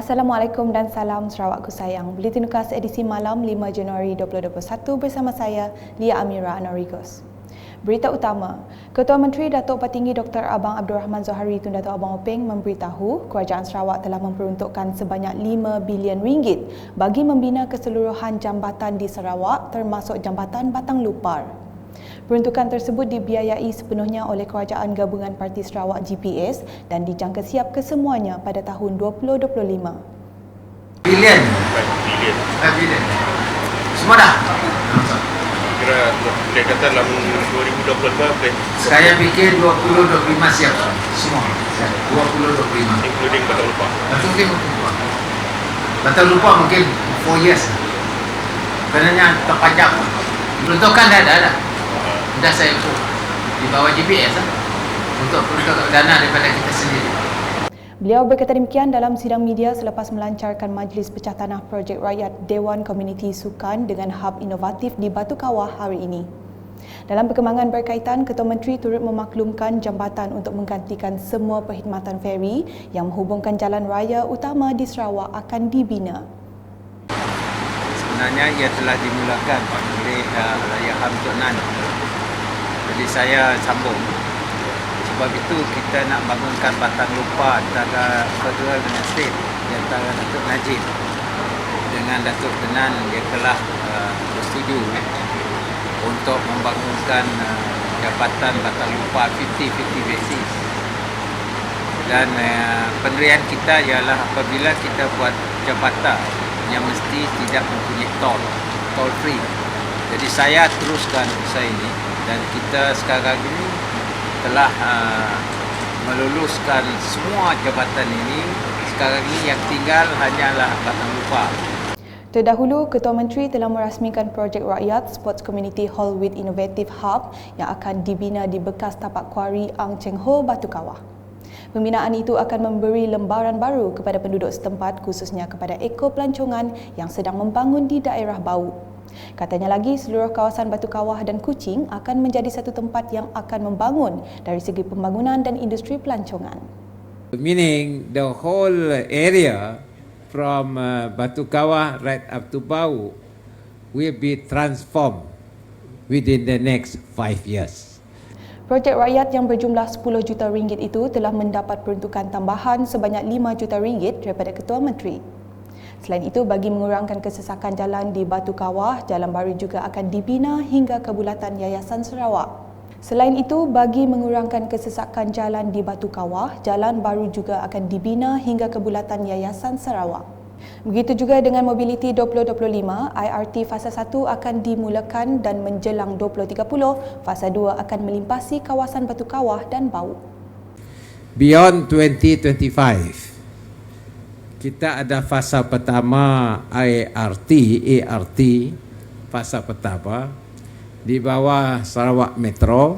Assalamualaikum dan salam Sarawakku sayang. Buletin Ukas edisi malam 5 Januari 2021 bersama saya, Lia Amira Anarigos. Berita utama, Ketua Menteri Datuk Petinggi Dr. Abang Abdul Rahman Zohari Tun Datuk Abang Openg memberitahu Kerajaan Sarawak telah memperuntukkan sebanyak 5 bilion ringgit bagi membina keseluruhan jambatan di Sarawak termasuk Jambatan Batang Lupar. Peruntukan tersebut dibiayai sepenuhnya oleh Kerajaan Gabungan Parti Sarawak GPS dan dijangka siap kesemuanya pada tahun 2025. Bilion. Bilion. Semua dah? Kira boleh kata dalam 2025 boleh. Saya fikir 2025 siap semua. 2025. Including Batang Lupar. Betul. Batang Lupar mungkin 4 years. Kerana terpanjang. Peruntukan dah ada. Dah saya ukur di bawah GPS untuk dana daripada kita sendiri. Beliau berkata demikian dalam sidang media selepas melancarkan Majlis Pecah Tanah Projek Rakyat Dewan Komuniti Sukan dengan hub inovatif di Batu Kawah hari ini. Dalam perkembangan berkaitan, Ketua Menteri turut memaklumkan jambatan untuk menggantikan semua perkhidmatan feri yang menghubungkan jalan raya utama di Sarawak akan dibina. Sebenarnya ia telah dimulakan oleh Raya Ham Tok Nan. Jadi saya sambung. Sebab itu kita nak bangunkan Batang Lupar antara Federal dengan State, di antara Datuk Najib dengan Datuk Tenan yang telah bersetuju untuk membangunkan Jabatan Batang Lupar 50-50 basis. Dan pendirian kita ialah apabila kita buat jabatan yang mesti tidak mempunyai tol free. Jadi saya teruskan usaha ini dan kita sekarang ini telah meluluskan semua jabatan ini. Sekarang ini yang tinggal hanyalah Batang Lupar. Terdahulu, Ketua Menteri telah merasmikan projek rakyat Sports Community Hall with Innovative Hub yang akan dibina di bekas tapak kuari Ang Cheng Ho, Batu Kawah. Pembinaan itu akan memberi lembaran baru kepada penduduk setempat khususnya kepada ekor pelancongan yang sedang membangun di daerah Bau. Katanya lagi, seluruh kawasan Batu Kawah dan Kuching akan menjadi satu tempat yang akan membangun dari segi pembangunan dan industri pelancongan. Meaning the whole area from Batu Kawah right up to Bau will be transformed within the next 5 years. Projek rakyat yang berjumlah 10 juta ringgit itu telah mendapat peruntukan tambahan sebanyak 5 juta ringgit daripada Ketua Menteri. Selain itu, bagi mengurangkan kesesakan jalan di Batu Kawah, jalan baru juga akan dibina hingga ke bulatan Yayasan Sarawak. Selain itu, bagi mengurangkan kesesakan jalan di Batu Kawah, jalan baru juga akan dibina hingga ke bulatan Yayasan Sarawak. Begitu juga dengan Mobility 2025, IRT Fasa 1 akan dimulakan dan menjelang 2030, Fasa 2 akan melimpasi kawasan Batu Kawah dan Bau. Beyond 2025, kita ada fasa pertama ART fasa pertama di bawah Sarawak Metro,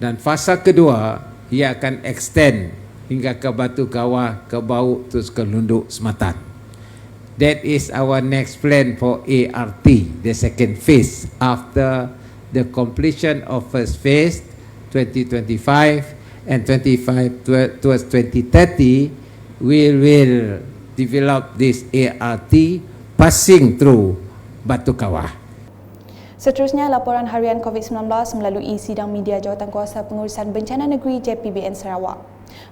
dan fasa kedua ia akan extend hingga ke Batu Kawah, ke Bau, terus ke Lunduk Sematan. That is our next plan for ART, the second phase after the completion of first phase 2025 and 25 towards 2030. We will develop this ART passing through Batu Kawah. Seterusnya, laporan harian COVID-19 melalui sidang media Jawatankuasa Pengurusan Bencana Negeri JPBN Sarawak.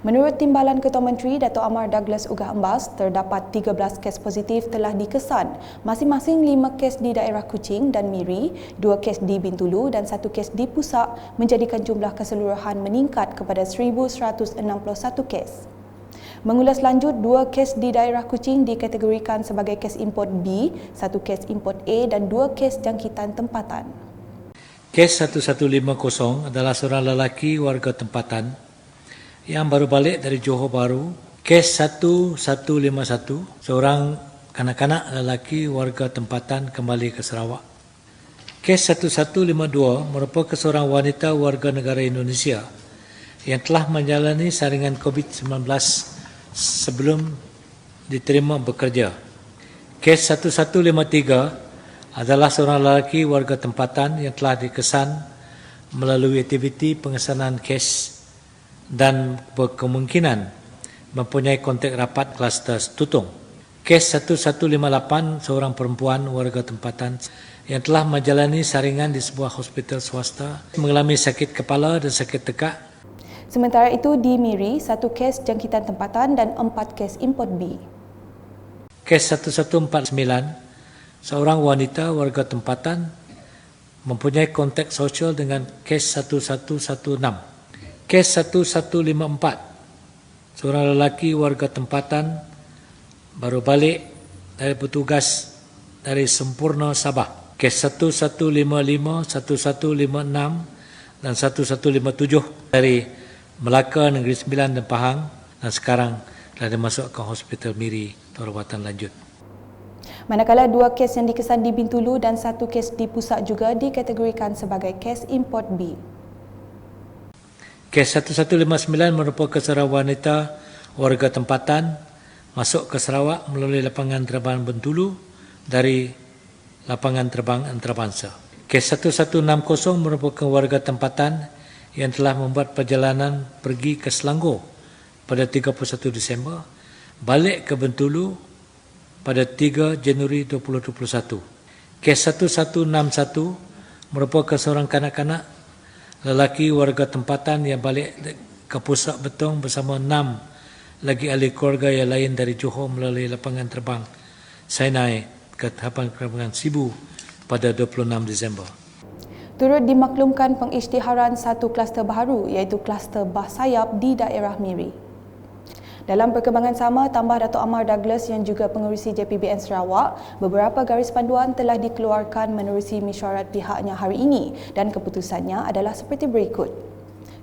Menurut Timbalan Ketua Menteri Datuk Amar Douglas Ugah Embas, terdapat 13 kes positif telah dikesan, masing-masing 5 kes di daerah Kuching dan Miri, 2 kes di Bintulu dan 1 kes di Pusak, menjadikan jumlah keseluruhan meningkat kepada 1,161 kes. Mengulas lanjut, 2 kes di daerah Kuching dikategorikan sebagai kes import B, 1 kes import A dan 2 kes jangkitan tempatan. Kes 1150 adalah seorang lelaki warga tempatan yang baru balik dari Johor Bahru. Kes 1151, seorang kanak-kanak lelaki warga tempatan kembali ke Sarawak. Kes 1152 merupakan seorang wanita warga negara Indonesia yang telah menjalani saringan COVID-19 sebelum diterima bekerja. Kes 1153 adalah seorang lelaki warga tempatan yang telah dikesan melalui aktiviti pengesanan kes dan berkemungkinan mempunyai kontak rapat kluster Tutung. Kes 1158, seorang perempuan warga tempatan yang telah menjalani saringan di sebuah hospital swasta mengalami sakit kepala dan sakit tekak. Sementara itu di Miri, 1 kes jangkitan tempatan dan 4 kes import B. Kes 1149, seorang wanita warga tempatan mempunyai kontak sosial dengan kes 1116. Kes 1154, seorang lelaki warga tempatan baru balik dari bertugas dari Sempurna Sabah. Kes 1155, 1156 dan 1157 dari Melaka, Negeri Sembilan dan Pahang, dan sekarang telah dimasuk ke Hospital Miri perawatan lanjut. Manakala 2 kes yang dikesan di Bintulu dan 1 kes di Pusat juga dikategorikan sebagai kes import B. Kes 1159 merupakan seorang wanita warga tempatan masuk ke Sarawak melalui lapangan terbang Bintulu dari lapangan terbang antarabangsa. Kes 1160 merupakan warga tempatan yang telah membuat perjalanan pergi ke Selangor pada 31 Disember, balik ke Bintulu pada 3 Januari 2021. Kes 1161 merupakan seorang kanak-kanak lelaki warga tempatan yang balik ke Pusat Betong bersama 6 lagi ahli keluarga yang lain dari Johor melalui lapangan terbang Sinai ke lapangan terbang Sibu pada 26 Disember. Turut dimaklumkan pengisytiharan 1 kluster baru iaitu kluster Bah Sayap di daerah Miri. Dalam perkembangan sama, tambah Dato' Amar Douglas yang juga pengerusi JPBN Sarawak, beberapa garis panduan telah dikeluarkan menerusi mesyuarat pihaknya hari ini dan keputusannya adalah seperti berikut.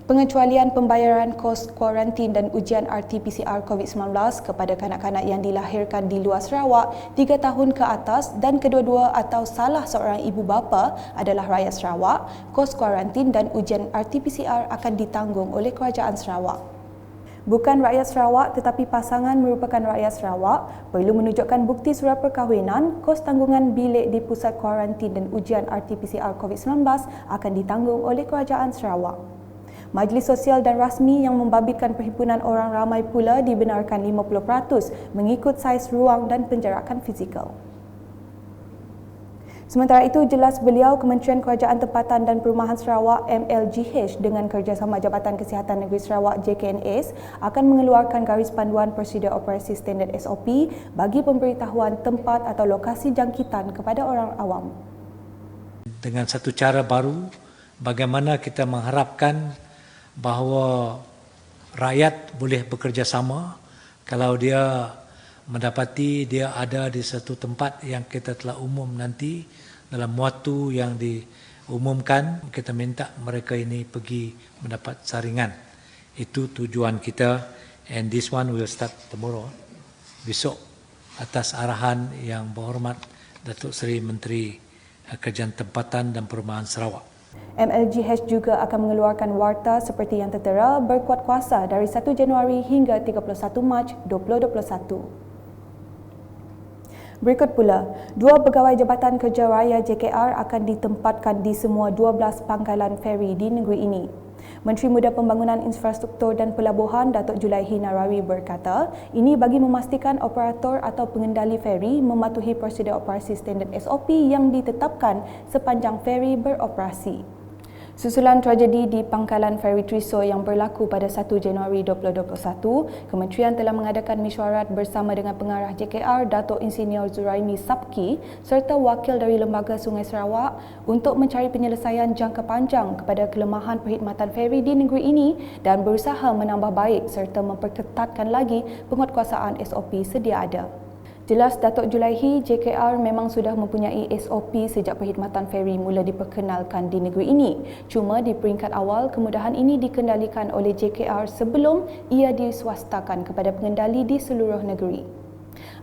Pengecualian pembayaran kos kuarantin dan ujian RT-PCR COVID-19 kepada kanak-kanak yang dilahirkan di luar Sarawak 3 tahun ke atas dan kedua-dua atau salah seorang ibu bapa adalah rakyat Sarawak, kos kuarantin dan ujian RT-PCR akan ditanggung oleh Kerajaan Sarawak. Bukan rakyat Sarawak tetapi pasangan merupakan rakyat Sarawak perlu menunjukkan bukti surat perkahwinan, kos tanggungan bilik di pusat kuarantin dan ujian RT-PCR COVID-19 akan ditanggung oleh Kerajaan Sarawak. Majlis Sosial dan Rasmi yang membabitkan perhimpunan orang ramai pula dibenarkan 50% mengikut saiz ruang dan penjarakan fizikal. Sementara itu, jelas beliau Kementerian Kerajaan Tempatan dan Perumahan Sarawak MLGH dengan kerjasama Jabatan Kesihatan Negeri Sarawak JKNS akan mengeluarkan garis panduan prosedur operasi standard SOP bagi pemberitahuan tempat atau lokasi jangkitan kepada orang awam. Dengan satu cara baru, bagaimana kita mengharapkan bahawa rakyat boleh bekerjasama kalau dia mendapati dia ada di satu tempat yang kita telah umum nanti dalam waktu yang diumumkan, kita minta mereka ini pergi mendapat saringan. Itu tujuan kita, and this one will start tomorrow, besok, atas arahan yang berhormat Datuk Seri Menteri Kerajaan Tempatan dan Perumahan Sarawak. MLGH juga akan mengeluarkan warta seperti yang tertera berkuat kuasa dari 1 Januari hingga 31 Mac 2021. Berikut pula, 2 pegawai Jabatan Kerja Raya JKR akan ditempatkan di semua 12 pangkalan feri di negeri ini. Menteri Muda Pembangunan Infrastruktur dan Pelabuhan Datuk Julaihi Narawi berkata, ini bagi memastikan operator atau pengendali feri mematuhi prosedur operasi standard SOP yang ditetapkan sepanjang feri beroperasi. Susulan tragedi di pangkalan feri Triso yang berlaku pada 1 Januari 2021, Kementerian telah mengadakan mesyuarat bersama dengan pengarah JKR Datuk Insinyur Zuraimi Sabki serta wakil dari Lembaga Sungai Sarawak untuk mencari penyelesaian jangka panjang kepada kelemahan perkhidmatan feri di negeri ini dan berusaha menambah baik serta memperketatkan lagi penguatkuasaan SOP sedia ada. Jelas Datuk Julaihi, JKR memang sudah mempunyai SOP sejak perkhidmatan feri mula diperkenalkan di negeri ini. Cuma di peringkat awal, kemudahan ini dikendalikan oleh JKR sebelum ia diswastakan kepada pengendali di seluruh negeri.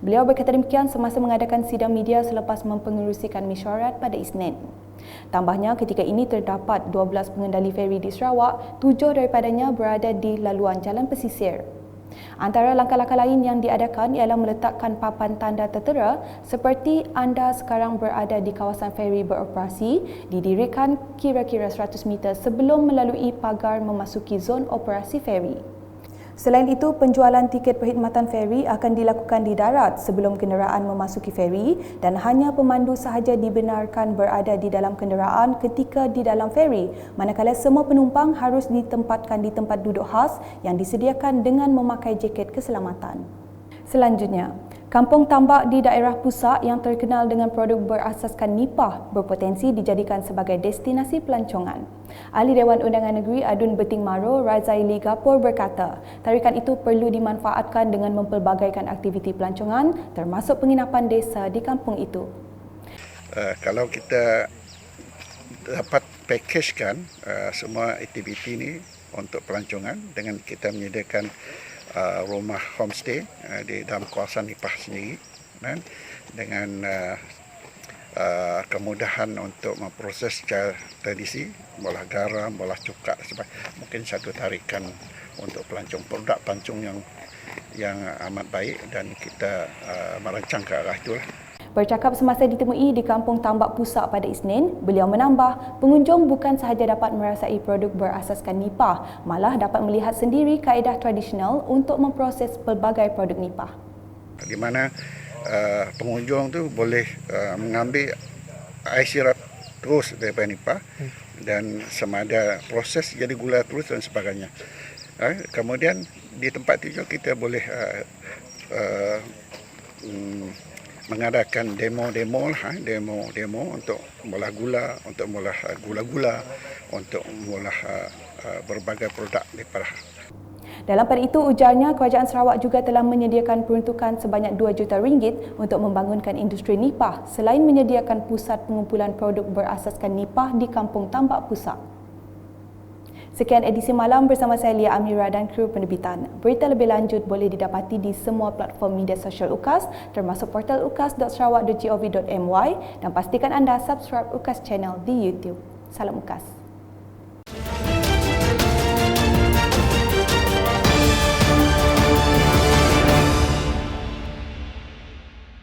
Beliau berkata demikian semasa mengadakan sidang media selepas mempengerusikan mesyuarat pada Isnin. Tambahnya, ketika ini terdapat 12 pengendali feri di Sarawak, 7 daripadanya berada di laluan jalan pesisir. Antara langkah-langkah lain yang diadakan ialah meletakkan papan tanda tertera seperti anda sekarang berada di kawasan feri beroperasi, didirikan kira-kira 100 meter sebelum melalui pagar memasuki zon operasi feri. Selain itu, penjualan tiket perkhidmatan feri akan dilakukan di darat sebelum kenderaan memasuki feri dan hanya pemandu sahaja dibenarkan berada di dalam kenderaan ketika di dalam feri, manakala semua penumpang harus ditempatkan di tempat duduk khas yang disediakan dengan memakai jaket keselamatan. Selanjutnya, kampung tambak di daerah pusat yang terkenal dengan produk berasaskan nipah berpotensi dijadikan sebagai destinasi pelancongan. Ahli Dewan Undangan Negeri Adun Beting Maro, Razaili Gapur berkata, tarikan itu perlu dimanfaatkan dengan mempelbagaikan aktiviti pelancongan termasuk penginapan desa di kampung itu. Kalau kita dapat package-kan semua aktiviti ini untuk pelancongan dengan kita menyediakan rumah homestay di dalam kawasan Nipah sendiri, dan dengan kemudahan untuk memproses secara tradisi, bolah garam, bolah cuka, mungkin satu tarikan untuk pelancong, produk pelancong yang amat baik, dan kita merancang ke arah itulah. Bercakap semasa ditemui di Kampung Tambak Pusat pada Isnin, beliau menambah, pengunjung bukan sahaja dapat merasai produk berasaskan nipah, malah dapat melihat sendiri kaedah tradisional untuk memproses pelbagai produk nipah. Di mana pengunjung tu boleh mengambil air sirap terus daripada nipah dan semada proses jadi gula terus dan sebagainya. Kemudian di tempat itu kita boleh mengadakan demo untuk mengolah gula, untuk mengolah gula-gula, untuk mengolah berbagai produk nipah. Dalam pada itu, ujarnya Kerajaan Sarawak juga telah menyediakan peruntukan sebanyak RM2 juta untuk membangunkan industri nipah selain menyediakan pusat pengumpulan produk berasaskan nipah di Kampung Tambak Pusat. Sekian edisi malam bersama saya Lia Amira dan kru penerbitan. Berita lebih lanjut boleh didapati di semua platform media sosial UKAS termasuk portal ukas.sarawak.gov.my dan pastikan anda subscribe UKAS Channel di YouTube. Salam UKAS.